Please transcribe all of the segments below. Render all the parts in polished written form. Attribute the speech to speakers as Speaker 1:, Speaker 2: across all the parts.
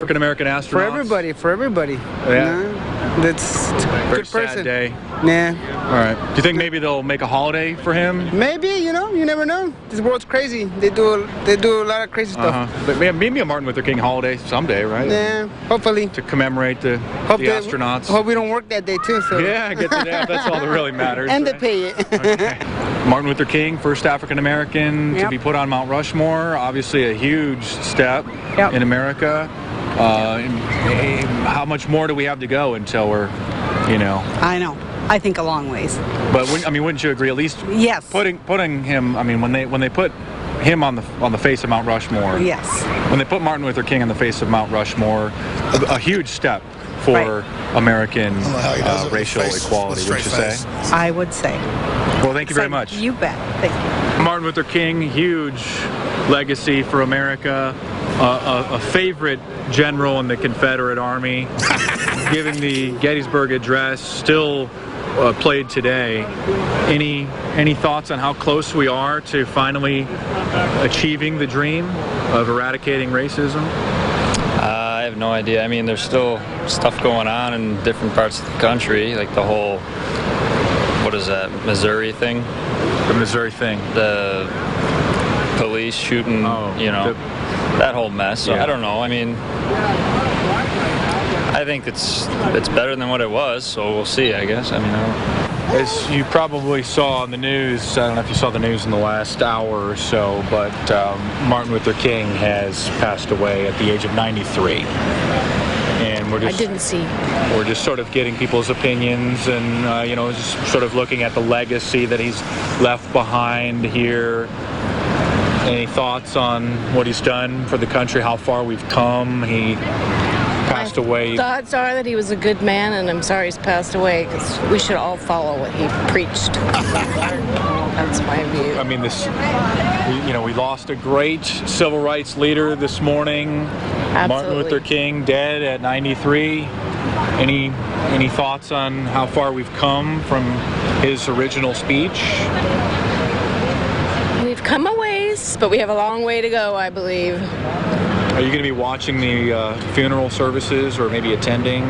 Speaker 1: African American astronauts.
Speaker 2: For everybody.
Speaker 1: Yeah.
Speaker 2: That's a
Speaker 1: Very
Speaker 2: good person.
Speaker 1: sad day.
Speaker 2: Yeah.
Speaker 1: All right. Do you think maybe they'll make a holiday for him?
Speaker 2: Maybe, you never know. This world's crazy. They do a lot of crazy stuff.
Speaker 1: But maybe a Martin Luther King holiday someday, right?
Speaker 2: Yeah, hopefully.
Speaker 1: To commemorate the astronauts.
Speaker 2: Hope we don't work that day too. So.
Speaker 1: Yeah, get to that. That's all that really matters.
Speaker 2: And
Speaker 1: right?
Speaker 2: they pay it.
Speaker 1: Okay. Martin Luther King, first African American to
Speaker 2: Yep.
Speaker 1: be put on Mount Rushmore. Obviously a huge step
Speaker 2: Yep.
Speaker 1: in America. How much more do we have to go until we're,
Speaker 3: I know. I think a long ways.
Speaker 1: But wouldn't you agree? At least
Speaker 3: Yes.
Speaker 1: putting him. I mean, when they put him on the face of Mount Rushmore.
Speaker 3: Yes.
Speaker 1: When they put Martin Luther King on the face of Mount Rushmore, a huge step for
Speaker 3: Right.
Speaker 1: American racial
Speaker 4: face,
Speaker 1: equality.
Speaker 4: with
Speaker 1: Would you
Speaker 4: straight
Speaker 1: say?
Speaker 4: face.
Speaker 3: I would say.
Speaker 1: Well, thank you very much.
Speaker 3: You bet. Thank you.
Speaker 1: Martin Luther King, huge legacy for America, a favorite general in the Confederate Army, giving the Gettysburg Address, still played today. Any thoughts on how close we are to finally achieving the dream of eradicating racism?
Speaker 5: I have no idea. I mean, there's still stuff going on in different parts of the country, like the whole, what is that, Missouri thing?
Speaker 1: The Missouri thing.
Speaker 5: The police shooting, that whole mess. So
Speaker 1: Yeah.
Speaker 5: I don't know. I mean, I think it's better than what it was, so we'll see, I guess. I mean, I don't...
Speaker 1: As you probably saw on the news, I don't know if you saw the news in the last hour or so, but Martin Luther King has passed away at the age of 93. And
Speaker 6: I didn't see.
Speaker 1: We're just sort of getting people's opinions and, just sort of looking at the legacy that he's left behind here. Any thoughts on what he's done for the country, how far we've come? He passed away.
Speaker 6: Thoughts are that he was a good man, and I'm sorry he's passed away, because we should all follow what he preached. That's my view.
Speaker 1: I mean, we lost a great civil rights leader this morning.
Speaker 6: Absolutely.
Speaker 1: Martin Luther King, dead at 93. Any thoughts on how far we've come from his original speech?
Speaker 6: We've come a ways, but we have a long way to go, I believe.
Speaker 1: Are you going to be watching the funeral services or maybe attending?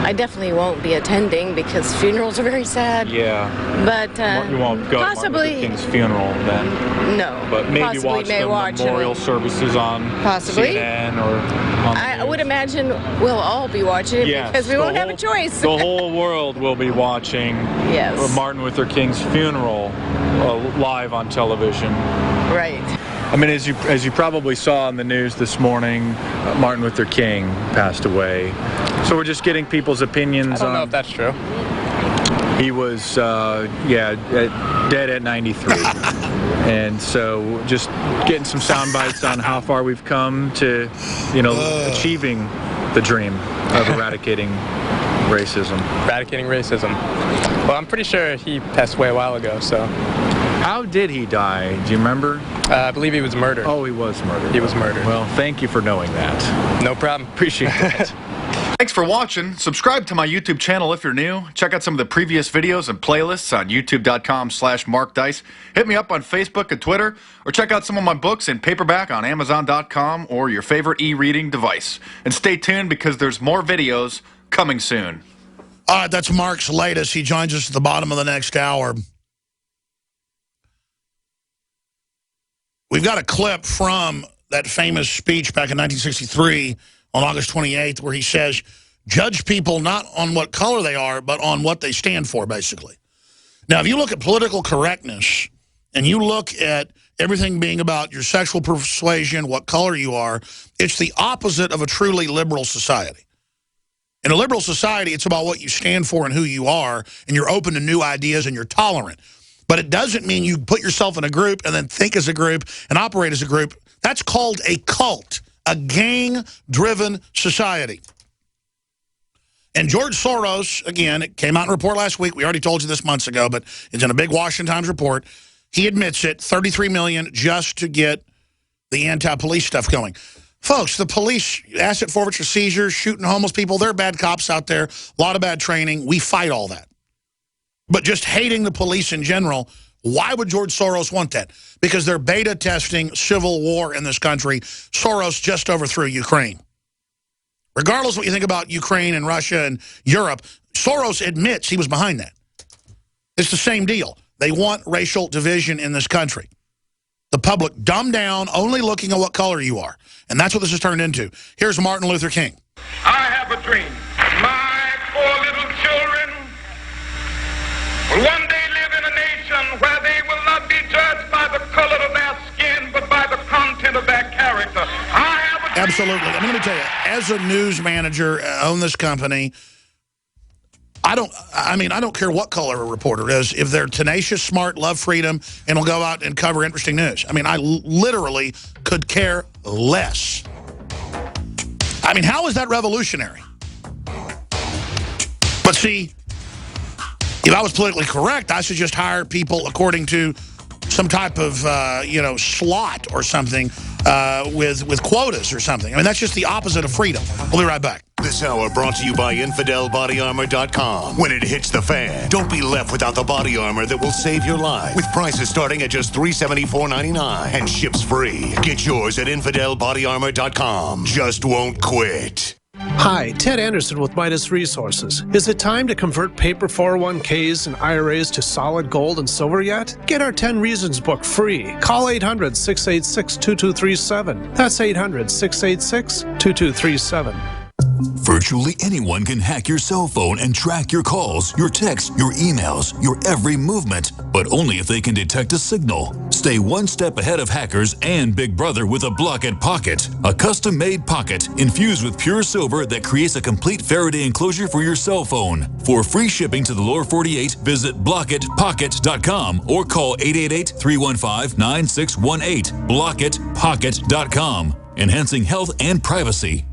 Speaker 6: I definitely won't be attending because funerals are very sad.
Speaker 1: Yeah.
Speaker 6: But
Speaker 1: You won't go
Speaker 6: possibly,
Speaker 1: to Martin Luther King's funeral then?
Speaker 6: No.
Speaker 1: But maybe
Speaker 6: possibly
Speaker 1: watch the memorial services on
Speaker 6: Possibly.
Speaker 1: CNN or on the
Speaker 6: I
Speaker 1: news.
Speaker 6: would imagine we'll all be watching it
Speaker 1: Yes,
Speaker 6: because we
Speaker 1: the
Speaker 6: won't have a
Speaker 1: whole-
Speaker 6: choice.
Speaker 1: The whole world will be watching
Speaker 6: Yes.
Speaker 1: Martin Luther King's funeral live on television.
Speaker 6: Right.
Speaker 1: I mean, as you probably saw in the news this morning, Martin Luther King passed away. So we're just getting people's opinions
Speaker 7: I don't
Speaker 1: on.
Speaker 7: know if that's true.
Speaker 1: He was, dead at 93. And so just getting some sound bites on how far we've come to, achieving the dream of eradicating racism.
Speaker 7: Eradicating racism. Well, I'm pretty sure he passed away a while ago, so.
Speaker 1: How did he die? Do you remember?
Speaker 7: I believe he was murdered.
Speaker 1: Oh, he was murdered.
Speaker 7: He was murdered.
Speaker 1: Well, thank you for knowing that.
Speaker 7: No problem.
Speaker 1: Appreciate that. Thanks for watching. Subscribe to my YouTube channel if you're new. Check out some of the previous videos and playlists on youtube.com/markdice. Hit me up on Facebook and Twitter, or check out some of my books in paperback on Amazon.com or your favorite e-reading device. And stay tuned because there's more videos coming soon.
Speaker 4: All right, that's Mark's latest. He joins us at the bottom of the next hour. We've got a clip from that famous speech back in 1963 on August 28th where he says, judge people not on what color they are, but on what they stand for, basically. Now, if you look at political correctness and you look at everything being about your sexual persuasion, what color you are, it's the opposite of a truly liberal society. In a liberal society, it's about what you stand for and who you are, and you're open to new ideas and you're tolerant. But it doesn't mean you put yourself in a group and then think as a group and operate as a group. That's called a cult, a gang-driven society. And George Soros, again, it came out in a report last week. We already told you this months ago, but it's in a big Washington Times report. He admits it, $33 million just to get the anti-police stuff going. Folks, the police, asset forfeiture, seizures, shooting homeless people, they're bad cops out there, a lot of bad training. We fight all that. But just hating the police in general, why would George Soros want that? Because they're beta testing civil war in this country. Soros just overthrew Ukraine. Regardless of what you think about Ukraine and Russia and Europe, Soros admits he was behind that. It's the same deal. They want racial division in this country. The public dumbed down, only looking at what color you are. And that's what this has turned into. Here's Martin Luther King.
Speaker 8: I have a dream. My 4 little children will one day live in a nation where they will not be judged by the color of their skin, but by the content of their character. I have a dream.
Speaker 4: Absolutely. I mean, let me tell you, as a news manager on this company, I don't care what color a reporter is. If they're tenacious, smart, love freedom, and will go out and cover interesting news. I mean, I literally could care less. I mean, how is that revolutionary? But see, if I was politically correct, I should just hire people according to some type of, slot or something with quotas or something. I mean, that's just the opposite of freedom. We'll be right back.
Speaker 9: This hour brought to you by InfidelBodyArmor.com. When it hits the fan, don't be left without the body armor that will save your life. With prices starting at just $374.99 and ships free. Get yours at InfidelBodyArmor.com. Just won't quit.
Speaker 10: Hi, Ted Anderson with Midas Resources. Is it time to convert paper 401ks and IRAs to solid gold and silver yet? Get our 10 Reasons book free. Call 800-686-2237. That's 800-686-2237.
Speaker 11: Virtually anyone can hack your cell phone and track your calls, your texts, your emails, your every movement, but only if they can detect a signal. Stay one step ahead of hackers and Big Brother with a Blockit Pocket, a custom-made pocket infused with pure silver that creates a complete Faraday enclosure for your cell phone. For free shipping to the lower 48, visit blockitpocket.com or call 888-315-9618. blockitpocket.com, enhancing health and privacy.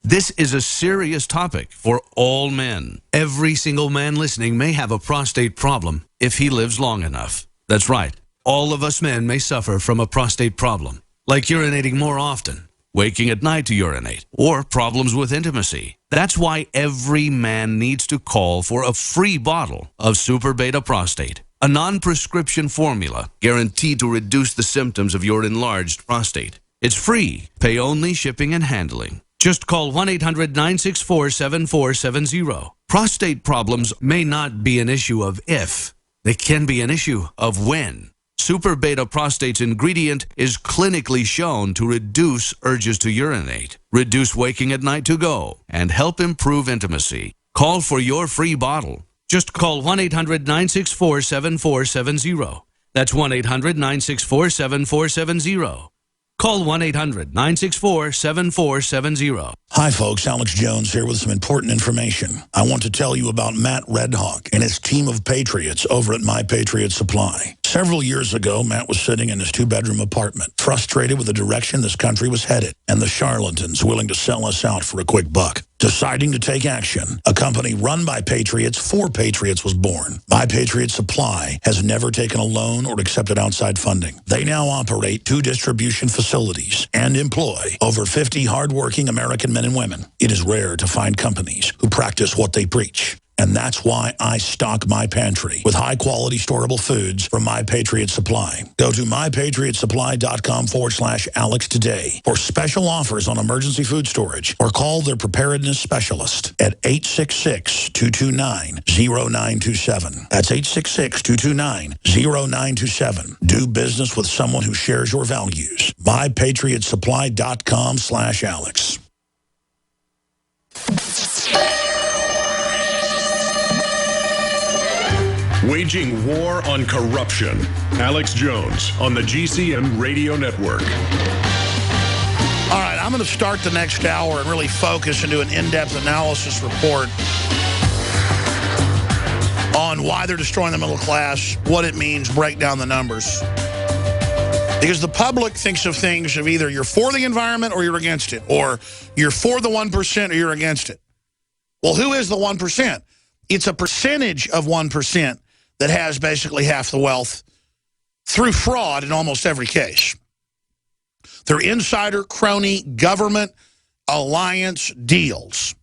Speaker 12: This is a serious topic for all men. Every single man listening may have a prostate problem if he lives long enough. That's right. All of us men may suffer from a prostate problem, like urinating more often, waking at night to urinate, or problems with intimacy. That's why every man needs to call for a free bottle of Super Beta Prostate, a non-prescription formula guaranteed to reduce the symptoms of your enlarged prostate. It's free. Pay only shipping and handling. Just call 1-800-964-7470. Prostate problems may not be an issue of if. They can be an issue of when. Super Beta Prostate's ingredient is clinically shown to reduce urges to urinate, reduce waking at night to go, and help improve intimacy. Call for your free bottle. Just call 1-800-964-7470. That's 1-800-964-7470. Call 1-800-964-7470.
Speaker 4: Hi, folks. Alex Jones here with some important information. I want to tell you about Matt Redhawk and his team of patriots over at My Patriot Supply. Several years ago, Matt was sitting in his 2-bedroom apartment, frustrated with the direction this country was headed and the charlatans willing to sell us out for a quick buck. Deciding to take action, a company run by patriots for patriots was born. My Patriot Supply has never taken a loan or accepted outside funding. They now operate 2 distribution facilities and employ over 50 hardworking American men and women. It is rare to find companies who practice what they preach. And that's why I stock my pantry with high-quality storable foods from My Patriot Supply. Go to mypatriotsupply.com/Alex today for special offers on emergency food storage, or call their preparedness specialist at 866-229-0927. That's 866-229-0927. Do business with someone who shares your values. mypatriotsupply.com/Alex.
Speaker 13: Waging war on corruption. Alex Jones on the GCN Radio Network.
Speaker 4: All right, I'm going to start the next hour and really focus and do an in-depth analysis report on why they're destroying the middle class, what it means, break down the numbers. Because the public thinks of things of either you're for the environment or you're against it, or you're for the 1% or you're against it. Well, who is the 1%? It's a percentage of 1% that has basically half the wealth through fraud in almost every case. They're insider, crony, government, alliance deals.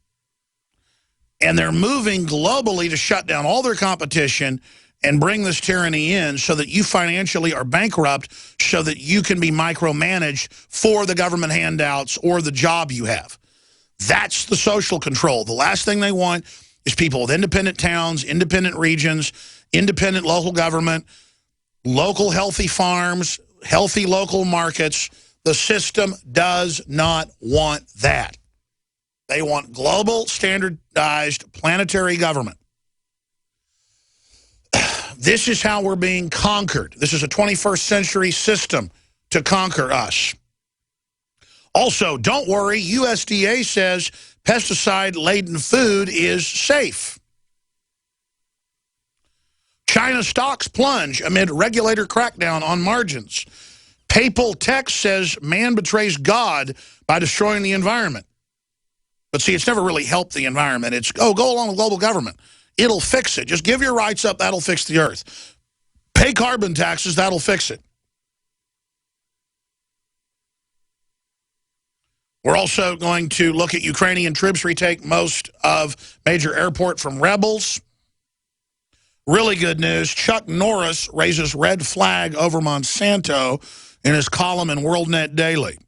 Speaker 4: And they're moving globally to shut down all their competition and bring this tyranny in so that you financially are bankrupt, so that you can be micromanaged for the government handouts or the job you have. That's the social control. The last thing they want is people with independent towns, independent regions, independent local government, local healthy farms, healthy local markets. The system does not want that. They want global, standardized, planetary government. This is how we're being conquered. This is a 21st century system to conquer us. Also, don't worry, USDA says pesticide-laden food is safe. China stocks plunge amid regulator crackdown on margins. Papal text says man betrays God by destroying the environment. But see, it's never really helped the environment. It's, oh, go along with global government. It'll fix it. Just give your rights up. That'll fix the earth. Pay carbon taxes. That'll fix it. We're also going to look at Ukrainian troops retake most of major airport from rebels. Really good news. Chuck Norris raises red flag over Monsanto in his column in WorldNet Daily.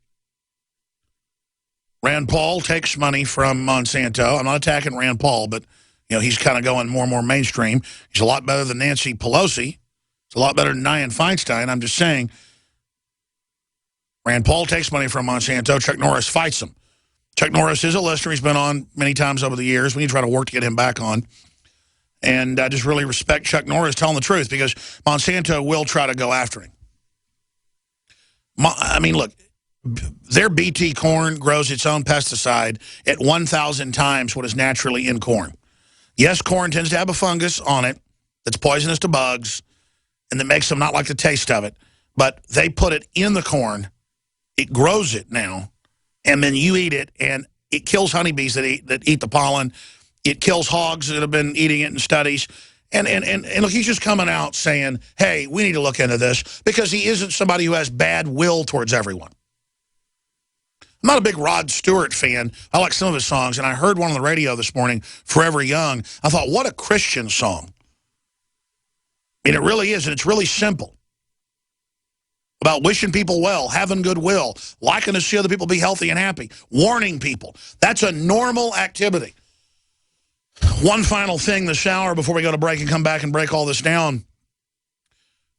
Speaker 4: Rand Paul takes money from Monsanto. I'm not attacking Rand Paul, but you know he's kind of going more and more mainstream. He's a lot better than Nancy Pelosi. He's a lot better than Dianne Feinstein. I'm just saying, Rand Paul takes money from Monsanto. Chuck Norris fights him. Chuck Norris is a listener. He's been on many times over the years. We need to try to work to get him back on. And I just really respect Chuck Norris telling the truth because Monsanto will try to go after him. I mean, look, their BT corn grows its own pesticide at 1,000 times what is naturally in corn. Yes, corn tends to have a fungus on it that's poisonous to bugs and that makes them not like the taste of it. But they put it in the corn. It grows it now, and then you eat it, and it kills honeybees that eat the pollen. It kills hogs that have been eating it in studies. And look, he's just coming out saying, hey, we need to look into this because he isn't somebody who has bad will towards everyone. I'm not a big Rod Stewart fan. I like some of his songs, and I heard one on the radio this morning, Forever Young. I thought, what a Christian song. I mean, it really is, and it's really simple. About wishing people well, having goodwill, liking to see other people be healthy and happy, warning people. That's a normal activity. One final thing this hour before we go to break and come back and break all this down.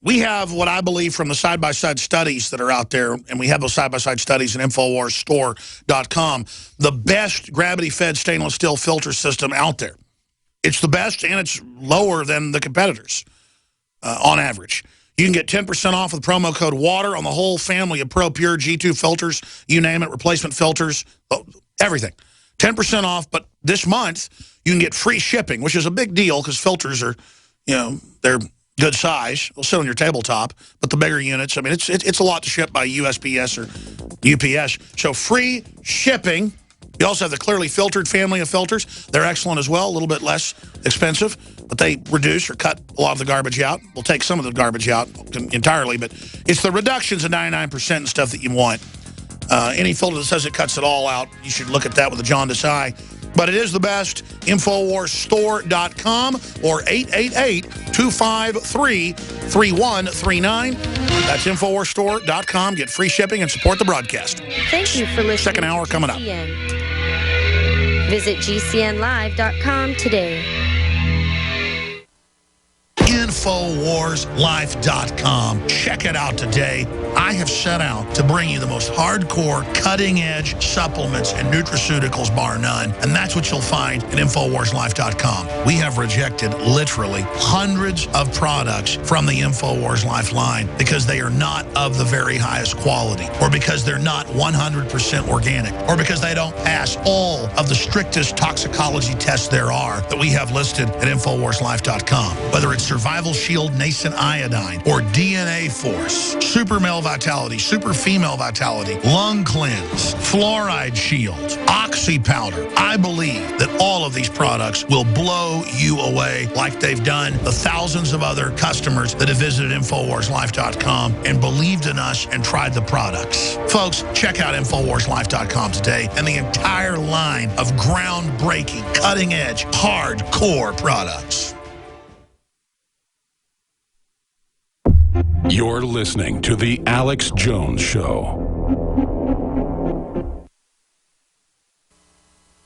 Speaker 4: We have what I believe from the side-by-side studies that are out there, and we have those side-by-side studies at InfoWarsStore.com, the best gravity-fed stainless steel filter system out there. It's the best, and it's lower than the competitors on average. You can get 10% off with promo code WATER on the whole family of Pro Pure G2 filters, you name it, replacement filters, everything. 10% off, but this month you can get free shipping, which is a big deal because filters are, you know, they're good size. They'll sit on your tabletop, but the bigger units, I mean, it's a lot to ship by USPS or UPS. So free shipping. You also have the Clearly Filtered family of filters. They're excellent as well, a little bit less expensive, but they reduce or cut a lot of the garbage out. We'll take some of the garbage out entirely, but it's the reductions of 99% and stuff that you want. Any filter that says it cuts it all out, you should look at that with a jaundiced eye. But it is the best. InfoWarsStore.com or 888-253-3139. That's InfoWarsStore.com. Get free shipping and support the broadcast.
Speaker 14: Thank you for listening.
Speaker 4: Second hour coming up.
Speaker 14: Visit GCNlive.com today.
Speaker 4: InfoWarsLife.com. Check it out today. I have set out to bring you the most hardcore, cutting-edge supplements and nutraceuticals, bar none. And that's what you'll find at InfoWarsLife.com. We have rejected literally hundreds of products from the InfoWars Life line because they are not of the very highest quality, or because they're not 100% organic, or because they don't pass all of the strictest toxicology tests there are that we have listed at InfoWarsLife.com. Whether it's Survival Shield Nascent Iodine or DNA Force, Super Male Vitality, Super Female Vitality, Lung Cleanse, Fluoride Shield, Oxy Powder. I believe that all of these products will blow you away like they've done the thousands of other customers that have visited InfoWarsLife.com and believed in us and tried the products. Folks, check out InfoWarsLife.com today and the entire line of groundbreaking, cutting-edge, hardcore products.
Speaker 13: You're listening to The Alex Jones Show.